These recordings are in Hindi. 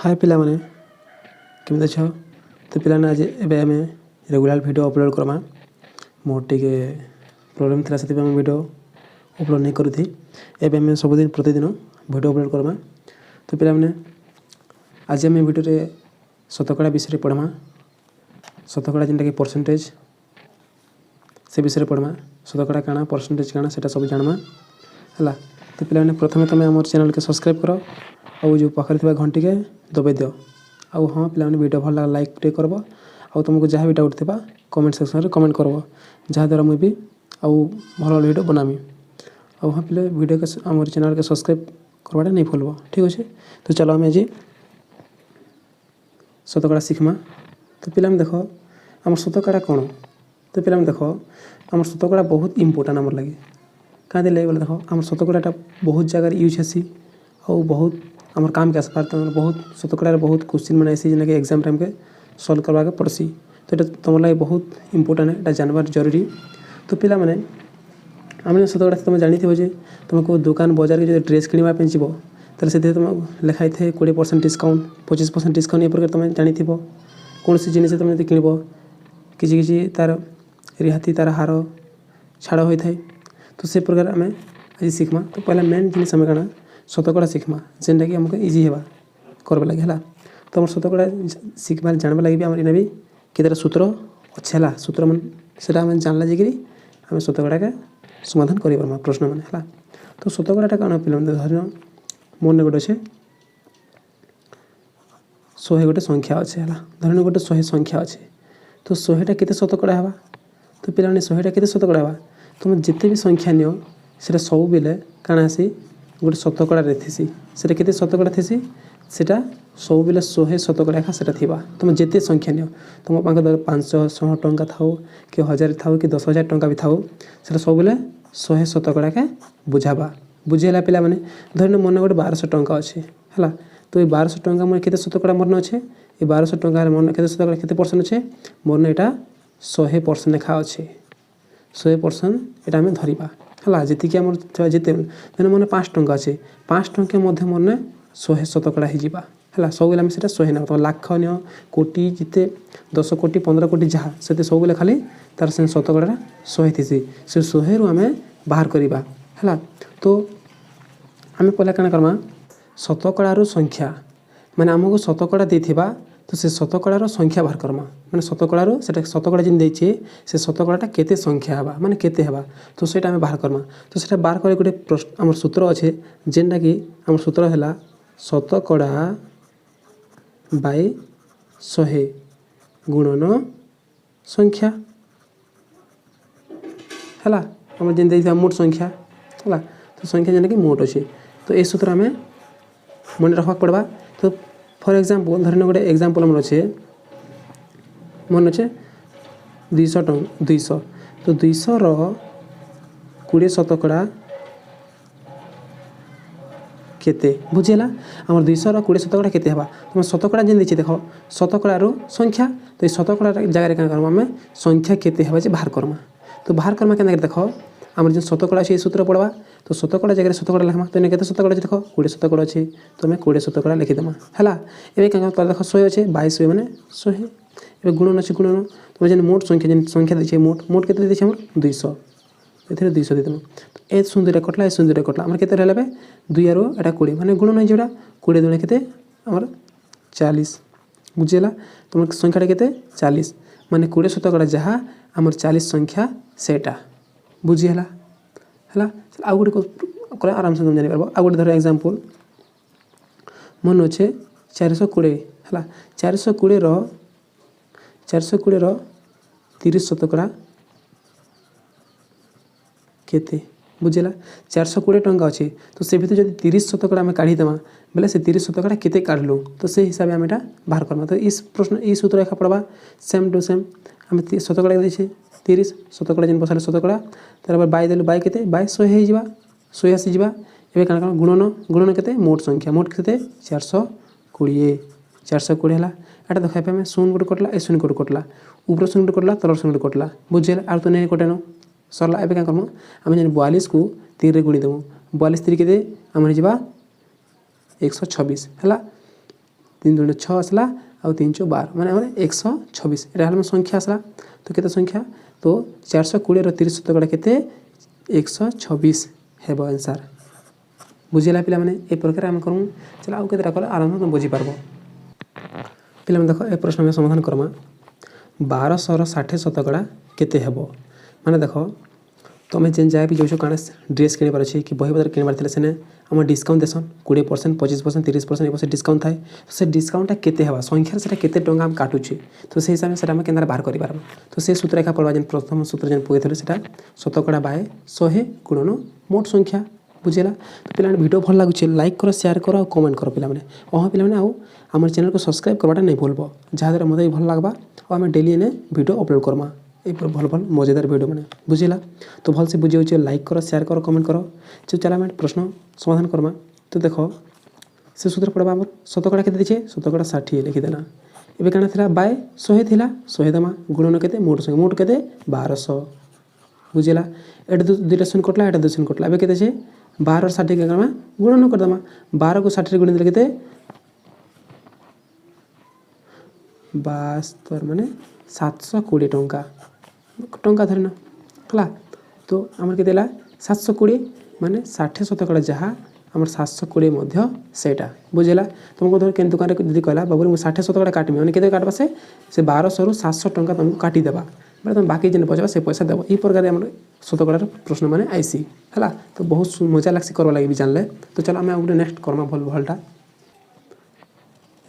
हाय पिला माने केमते छ तो पिला आज एबे आम रेगुलर वीडियो अपलोड करमा मोर टिके प्रॉब्लम थी से वीडियो अपलोड नहीं करूँ एबे आम सबुदिन प्रतिदिन वीडियो अपलोड करमा तो पिला माने आज आम वीडियो रे शतकड़ा विषय पढ़मा शतकड़ा जेनटा कि परसेंटेज से विषय पढ़मा शतकड़ा काना परसेंटेज काना सेटा सब जानमा है। तो पिला माने प्रथमे तुम आम चैनल के सब्सक्राइब कर और जो पाखे थी घंटी के दबाई दियो आउ हाँ पिला वीडियो भल लाइक टे करब आउ तुमको जहाँ भी डाउट थी कमेंट सेक्शन में कमेंट करब जहाँद्वारा मुझे आउ भल वीडियो बनामी आउ हाँ पिला वीडियो के आम चैनल के सब्सक्राइब करवाटा नहीं भूलब ठीक अच्छे। तो चलो आम आज शतकड़ा शिखमा। तो पिला देख आम शतकड़ा कौन तो पिला देख आम शतकड़ा बहुत इम्पोर्टाट आमर लगे क्या लगे बोले देख आम शतकड़ाटा बहुत जगह यूज हेसी और बहुत आमर काम के आसपार बहुत शतकड़ा बहुत क्वेश्चन मैंने ऐसी जेना कि एग्जाम टाइम के सल्व करवा के पड़सी तो ये तुम लगे बहुत इम्पोर्टाट है जानवर जरूरी। तो पिला माने आम शतकड़ा तुम जानी जे तुम को दुकान बजार के जो ड्रेस किणवाई जीव तो तुम लिखाई थे 20% डिस्काउंट 25% डिस्काउंट ये प्रकार तुम जानी कौन सी जिन तुम जो किणव किसी तार रिहाती तार हार छाड़ होता है तो से प्रकार आम आज शिखमा। तो पहला मेन जिन आम क्या शतकड़ा शिखमा जेनटा कि आमको इजी है करवा लगे है। तो आम शतकड़ा शिखबार जानवा लगे आम इना भी केतटा सूत्र अच्छे है सूत्र मन से जानला जाकि आम शतकड़ा के समाधान कर प्रश्न मान है। तो शतकड़ाटा कौन पे धर मन गोटे अच्छे 100 गोटे संख्या अच्छे है धर गोटे 100 संख्या अच्छे तो 100टा केते शतकड़ा है तो पे 100टा केते शतकड़ा है तुम जिते भी संख्या नियो से सब बेले काଣା आसी गोटे शतकड़ा थी से केते शतकड़ा थी सेटा सब बेले 100 शतकड़ा एका सेटा थिबा तुम जिते संख्या नियो तुम पाखे धर 500 टंका थाओ कि 1000 थाओ कि 10,000 टंका भी थाओ से सब बेले 100 शतकड़ा के बुझाबा बुझेला पिला माने धर मन गोटे 1200 टंका अच्छे है तो ये 1200 टंका मोर केते शतकड़ा मन अच्छे ये 1200 टंका मन केते शतकड़ा केते परसेंट अच्छे मोर यहाँ 100% लेखा अच्छे 100% यहाँ आम धरवा है जी आम जिते मैंने 5 टंका अच्छे 5 टंका मध्य मन 100 शतकड़ा है सब बेले से 100 ना तुम लाख नि कोटी जिते 10 कोटी 15 कोटी जहाँ से सब बेले खाली तार से शतकड़ा 100 थी से 100 रु आम बाहर करवा है। तो आम पहला क्या करमा शतकड़ार संख्या माने आमको शतकड़ा देथिबा तो से शतकड़ार संख्या बाहर करमा माने शतकड़ार से शतकड़ा जिन देछे से शतकड़ाटा केते संख्या हवा माने केते हवा तो सेटा आम बाहर करमा तो सेटा बाहर करे गोटे आम सूत्र अच्छे जेनटा कि आम सूत्र है शतकड़ा बाय 100 गुणन संख्या है आम जेन देथिबा मोट संख्या है तो संख्या जेनटा कि मोट अच्छे तो ये सूत्र आम मन रखा पड़वा। तो फॉर एग्जांपल धरने गोटे एग्जांपल मन अच्छे मन अच्छे 200 टंका 200 तो 200 20 शतकड़ा केते बुझेला आम 200 20 शतकड़ा केते हवा तुम शतकड़ा जेन देछि देख शतकड़ार संख्या तो ये शतकड़ा जगह क्या करमा आम संख्या केते हवा जे बाहर करमा तो बाहर करमा के देख आम जो शतकड़ा अच्छे सूत्र पढ़वा तो शतकड़ा जगह शतकड़ा लिखमा तो केते शतकड़ा देख 20 शतकड़ा अच्छे तो आम 20 शतकड़ा लिखिदेमा है। एवं क्या देख 100 अच्छे 22 मैंने 100 ए गुणन अच्छे गुणन तुम जेन मोट संख्या जेन संख्या देखे मोट के देखे आम 200 ये 200 देदेमा तो ए सुंदर कटला ए सुंदर कटला आम के 2 आरो एटा 20 मैंने गुणन हो जोड़ा 20 दुणे के आम 40 बुझेगा तुम संख्याटा के 40 माने 20 शतकड़ा जहाँ आम 40 संख्या सेटा बुझीगला है। आउ गोटे आराम से तुम जापर आउ गोटे धर एग्जांपल मन अच्छे 420 है 420 30 शतकड़ा केते बुझेगा 420 टंका अच्छे तो से भीतर जब 30 शतकड़ा आम काढ़ीदेमा बोले से 30 शतकड़ा केते काढ़लु तो से हिसाब से आम यहाँ बाहर करमा। तो इस प्रश्न ये सूत्र एका पड़वा सेम टू सेम आम शतकड़ा देछे 30 शतकड़ा जेन बसाले शतकड़ा तार बाय देलु बाय केते बाय 100 हो जावा 100 आसी जावा एबे काना काना गुणन गुणन केते मोट संख्या मोट केते 420 है एटा देखा पे शून्य गोटे कटला ए शून्य गोटे कटला ऊपर शून्य गोटे कटला तल शून्य गोटे कटला बुझेला आर तो नहीं कटेन सरला एबे क्या करमु आम जेन 42 को 3 रे गुणी देमु 42 3 केते आम जावा 126 है तीन दूनी 6 आसला आउ 3 चौ 12 माने हमर 126 एटा हम संख्या आसला तो केते संख्या तो 420 रो 30 शतकड़ा केते 126 हेबो आंसर बुझिला पिला माने ए प्रकार हम करू चला आउ केतेटा कले आराम से बुझी पारबो पिला माने देखो ए प्रश्न में समाधान करमा 1200 रो 60 शतकड़ा केते हेबो माने देखो तुम जेन जाए भी जो काण ड्रेस किणवार अच्छे कि बही बजार किणवार थे सेने आम डिस्काउंट देसन 20% 25% 30% 1% डिस्काउंट थाए तो से डिस्काउंटा केते हेबा संख्यार से केते टंका हम काटुचे तो से हिसाब से आम केन्दा बाहर कर पारबा तो से सूत्र एका पड़वा जेन प्रथम सूत्र जेन पकईथले सेटा शतकड़ा बाय 100 गुणन मोट संख्या बुझेगा तो पिला वीडियो भल लगुच लाइक कर शेयर कर और कमेंट कर पिला माने पिला आउ आम चैनल को सब्सक्राइब करवाटा नहीं भूलबो जहाँद्वारा मत भी भल लगवा और आम डेली एने वीडियो अपलोड करमा ये भल भल मजेदार वीडियो मैंने बुझेगा तो भल से बुझे लाइक कर शेयर कर कमेंट कर जो चला मैं प्रश्न समाधान करमा तो देख से सूत्र पड़वा आम शतकड़ा के दीचे शतकड़ा 60 लिखिदेना एवं क्या था बाय 100 थी 100 देमा गुणन के मोट के 1200 बुझेगा एट दुईटा शून्य कटला एट 2 शून्य कटला एवं के 12 और 60 के गुणन करदेमा 12 को 60 गुणी देले के 72 माने 720 टंका टंका धरना है तो आमर के 720 माने 60 शतकड़ा जहाँ आम 720 मध्य सेटा बुझेगा तुमको धर के दुकान दीदी कहला बाबू मुझे 60 शतकड़ा काटमी मैंने के काटवा से 1200 रु 700 टंका तुमको काटिदेवा बोले तुम बाकी जेन बचवा से पैसा देव ई प्रकार आम शतकड़ार प्रश्न मैंने आईसी है तो बहुत मजा लगसी करवा लगे भी जानले तो चलो आम गोटे नेक्स्ट करमा भल भलटा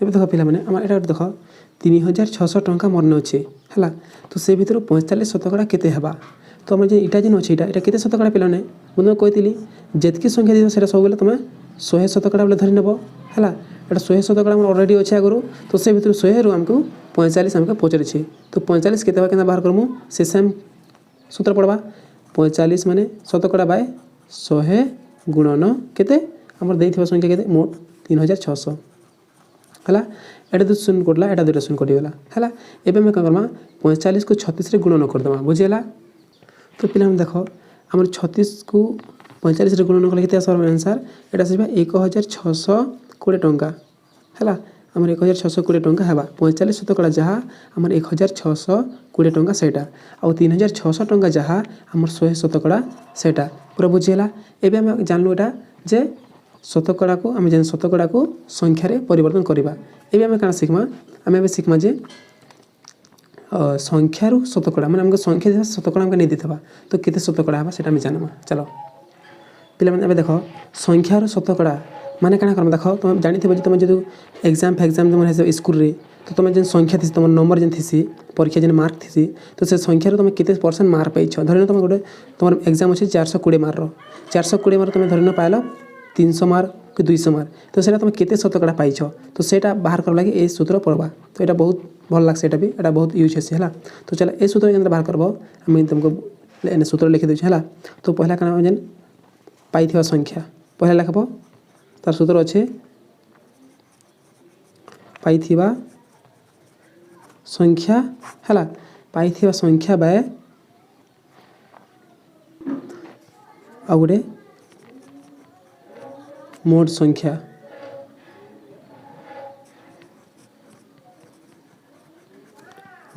ये देख पिला मैंने आम एटा देख 3600 टंका मन अच्छे है तो से भर 45 शतकड़ा केते हेबा तो आम इटा जेन अच्छे इटा केते शतकड़ा पिला ने मुझे कही जितकी संख्या दी से सब तुम 100 शतकड़ा बोले धरी नेब है एटा 100 शतकड़ा अलरेडी अच्छे आगु तो से भर 100 रु आमको 45 आमको पचारे तो 45 के बाहर करमु से सेम सूत्र पड़वा 45 माने शतकड़ा बाय 100 गुणन केते आमर देइथिबा संख्या केते मोट 3600 है एटा 2 शून्य कटला एटा 2 शून्य कटिगला है एवं आम क्या करमा 45 को 36 गुणन करदेमा बुझेगा तो पिला देख आम 36 को 45 गुणन कले के आंसर एटा आसवा 1620 टंका है आम 1620 टंका है 45 शतकड़ा जहाँ आम 1620 टंका सेटा आउ 3600 टंका जहाँ आम 100 शतकड़ा सेटा पूरा बुझीगला एवं आम जानलु एटा जे शतकड़ा को आम जेन शतकड़ा को संख्यार परिवर्तन करवा एवं आम क्या शिखमा आम शिखमा जे संख्यार शतकड़ा मैंने आमको संख्या शतकड़ा आमको नहीं देता तो केते शतकड़ा है सेटा जानमा चलो पिला माने देख संख्यार शतकड़ा माने क्या कर देख तुम जानी तुम जो एग्जाम तुम स्कूल रे तो तुम जेन संख्या थी तुम नंबर जेन थी परीक्षा जेन मार्क थी तो से संख्यार तुम केते % मार्क पाइछ धरन तुम गोटे तुम एग्जाम अच्छे 420 मार्क 420 मार्क तुम धरन पाइल 300 मार्क कि 200 मार्क तो सेटा तुम केते शतकड़ा पाइछ तो सेटा बाहर कर लगे ए सूत्र पड़वा तो यहाँ बहुत भल लगे एटा भी एटा बहुत यूज है तो चलो ए सूत्र के बाहर करब आम तुमको सूत्र लिखि दूँ है तो पहला क्या जेन पाई संख्या पहला लिखब तार सूत्र अच्छे पाई संख्या है पाई संख्या बाय आ गोटे मोट संख्या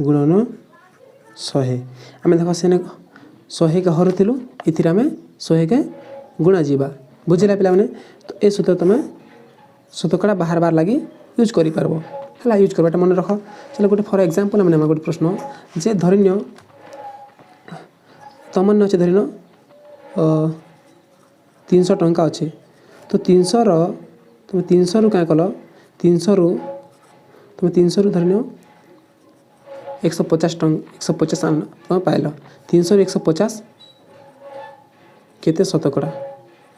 गुणन 100 आम देख से 100 के हरुलु इथिर आम 100 के गुणा जीवा बुझेगा पिला माने तो ए सूत्र तुम शतकड़ा बाहर बाहर लगी यूज कर पारबो है यूज करवाटा मन रख चलो गोटे फॉर एग्जांपल मैंने गोटे प्रश्न जे धरिनियो तुम अच्छे धरिन 300 टंका अच्छे तो 300 तुम 300 रु क्या कल 300 रु तुम 300 रु धरिनियो 150 टंका 150 तुम पाइल 300 रु 150 केते शतकड़ा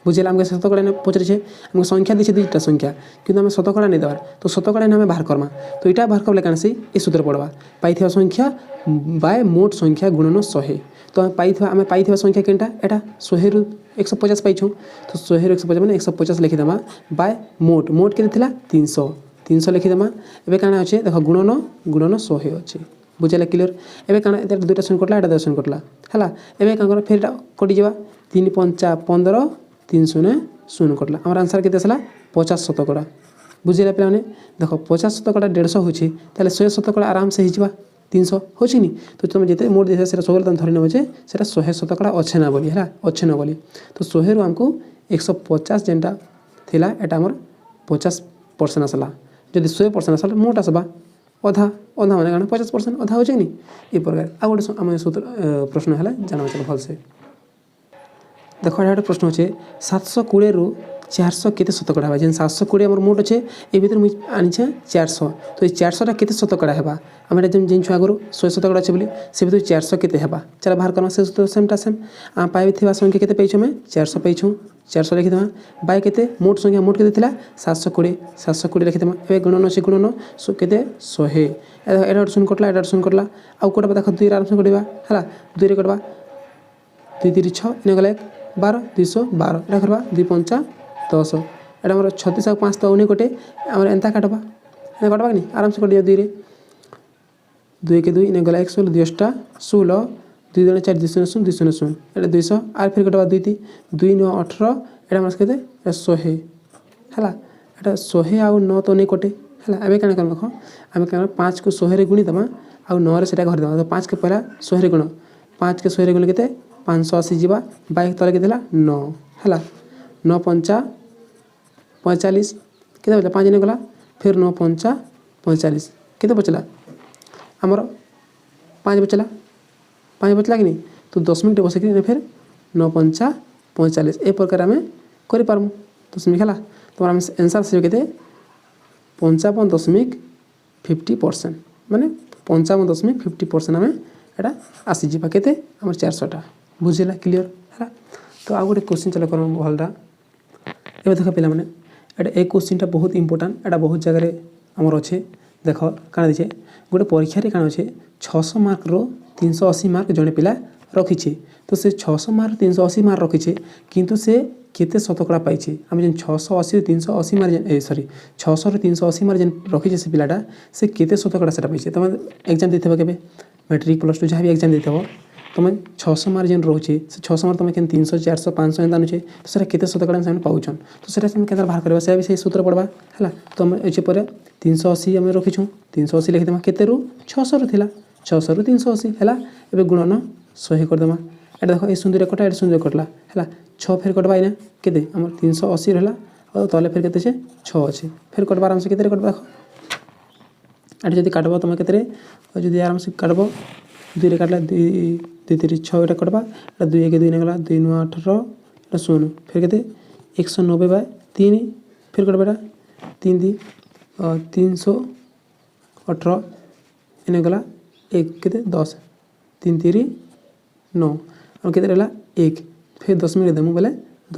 बुझेगा आमको शतकड़ा ने पचारे आमको संख्या दी 2टा संख्या किंतु आम शतकड़ा नहीं देवार तो शतकड़ा आम बाहर करमा तो यहाँ बाहर करले कौन सी ये सूत्र पड़वा पाई संख्या बाय मोट संख्या गुणन 100 तो आम पाई संख्या केनटा एटा 100 रु 150 पाइछूँ तो 100 रु 150 मैंने 150 लिखिदेमा बाय मोट मोट के 300 लिखिदेमा एवं क्या अच्छे देख गुणन 100 अच्छे बुझेगा क्लियर एवं क्या 2टा शून्य कटला एटा 2 शून्य कटला है एवं क्या फिर कटिजा 3 5 15 3 शून्य शून्य कटला आम आंसर के 50 शतकड़ा बुझिला पे देख 50% 150 होची ताले 100% आराम से हिजबा 300 होची नी तो तुम जिते मोड देसा से सब तुम धरि नबो जे सेटा 100% अच्छे ना बोली है अच्छे ना बोली तो 100 रु हमको 150 जेनटा थिला एटा हमर 50% आसला जदि 100% आसला मोट आसबा अधा अधा माने काना 50% अधा होची नी ए प्रकार आ गोटे हम सूत्र प्रश्न हला जाना चल भल से देखो ये प्रश्न अच्छे 720 रु 400 केते शतकड़ा है जेन 720 आम मोट अच्छे ये भर मुझे आनी 400 तो ये 400 केते शतकड़ा है आम जेन छुआ आगु 100 शतकड़ा अच्छे बोली से भर 400 केते है चल बाहर करना से तो सेमटा सेम आम पाई संख्या केते पैछु मैं 400 पैछु 400 लिखिदेमा बाय केते मोट संख्या मोट केते थिला 720 लिखिदेमा ए गुणन अच्छे गुणन केते 100 एटा शून्य कटला एटा शून्य कटला आउ कोटा देख 2 आराम से कटवा है 2 रे कटवा 2 3 6 इन गला 12 212 एटा करवा 2 5 10 एटा हमर 36 और 5 तो उन्हें कटे हमर एंता काटबा एना काटबा कि आराम से कटिया 2 रे 2 के 2 इन गला 116 2 टा 16 2 2 4 200 200 एटा 200 आर फिर कटबा 2 3 2 9 18 एटा हमर केते 100 हैला एटा 100 आ 9 तो नहीं कटे हैला एबे काना करम देखो आमे काना 5 को 100 रे गुणी दमा आ 9 रे सेटा घर दमा तो 5 के पहला 100 रे गुण 5 के 100 रे गुण केते 580 जीवा बाइक तले के 9 है 9 5 45 के बचला 5 गला फिर 9 5 45 के बचला आमर 5 बचला कि नहीं तो 10 मिनट बस फिर 9 5 45 ए प्रकार आम करूँ 10 मिनट है तो आम एनसर से के 55.50% माने 55.50% आम एटा आसीजा के आम 400 बुझेगा क्लीयर है तो आ गोटे क्वेश्चन चल कर भलटा ए देख पे मैंने ए क्वेश्चन बहुत इंपोर्टाट एटा बहुत जगह आमर अच्छे देख काण दीचे गोटे परीक्षा काण अच्छे 600 मार्क रो 380 मार्क जड़े पिला रखीचे तो से 600 मार्क 380 मार्क रखीचे किंतु से केते शतकड़ा पाइछे आम जेन 680 380 मार्क जेन सॉरी 600 रो 380 मार्क जेन रखीचे से पिलाटा से केते शतकड़ा सेटा पाइछे तुम एग्जाम देथबो केबे मैट्रिक प्लस टू जहाँ भी एग्जाम देथबो तुम 600 मार्क जेन रोचे से 600 मार्क तुम 300 400 500 एंता अनुचे तो सेटा केते शतकड़ा से पाउछन तो सेटा से केतना बाहर करबा से भी से सूत्र पड़बा हैला तो हम एचे पर 380 हम रखिछु 380 लिख देमा केते रु 600 रु थिला 600 रु 380 हैला एबे गुणन 100 कर देमा एटा देखो ए सुंदर कटा एटा सुंदर कटला हैला 6 फेर कटबा इना केते हमर 380 रहला और तले फेर केते छे 6 अछि फेर कटबा आराम से केते कटबा देखो एटा जदी काटबो तुम केते रे जदी आराम से काटबो 2 रे काटला 2 3 6 एटा कटबा एटा 2 1 2 ने गला 2 9 18 एटा 16 फिर केते 190 बाय 3 फिर कटबा 3 दी 318 इने गला 1 केते 10 3 3 9 और केते रहला 1 फिर 10 मिनट देमु बोले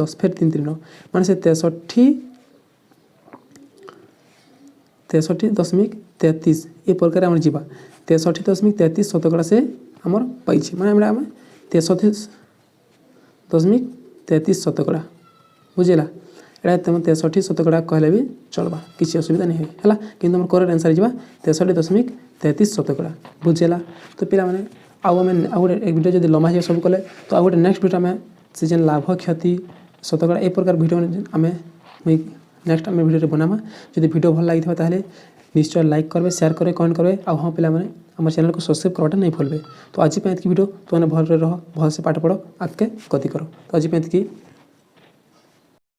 10 फिर 3 3 9 माने से 63.33 ए प्रकार आम जीवा 63.33 शतकड़ा से आमर पाइछे माने आम 63.33 शतकड़ा बुझेला एटा तुम 63 शतकड़ा कहले भी चलबा किसी असुविधा नहीं है कि करेक्ट आंसर जीवा 63.33 शतकड़ा बुझेला तो पिला माने आउ गोटे एक वीडियो जब लंबा हो सब कले तो आउ गोटे नेक्स्ट वीडियो आम से जेन लाभ क्षति शतकड़ा ए प्रकार वीडियो आम नेक्स्ट आम वीडियो बनामा जब वीडियो भल लगी ताले निश्चय लाइक करेंगे शेयर करेंगे कमेंट करेंगे आ हाँ पिला माने आम चैनल को सब्सक्राइब करवाटा नहीं भूलबे तो आज वीडियो तुमने भल रह भल से पाठ पढ़ आगे गति करो तो आज की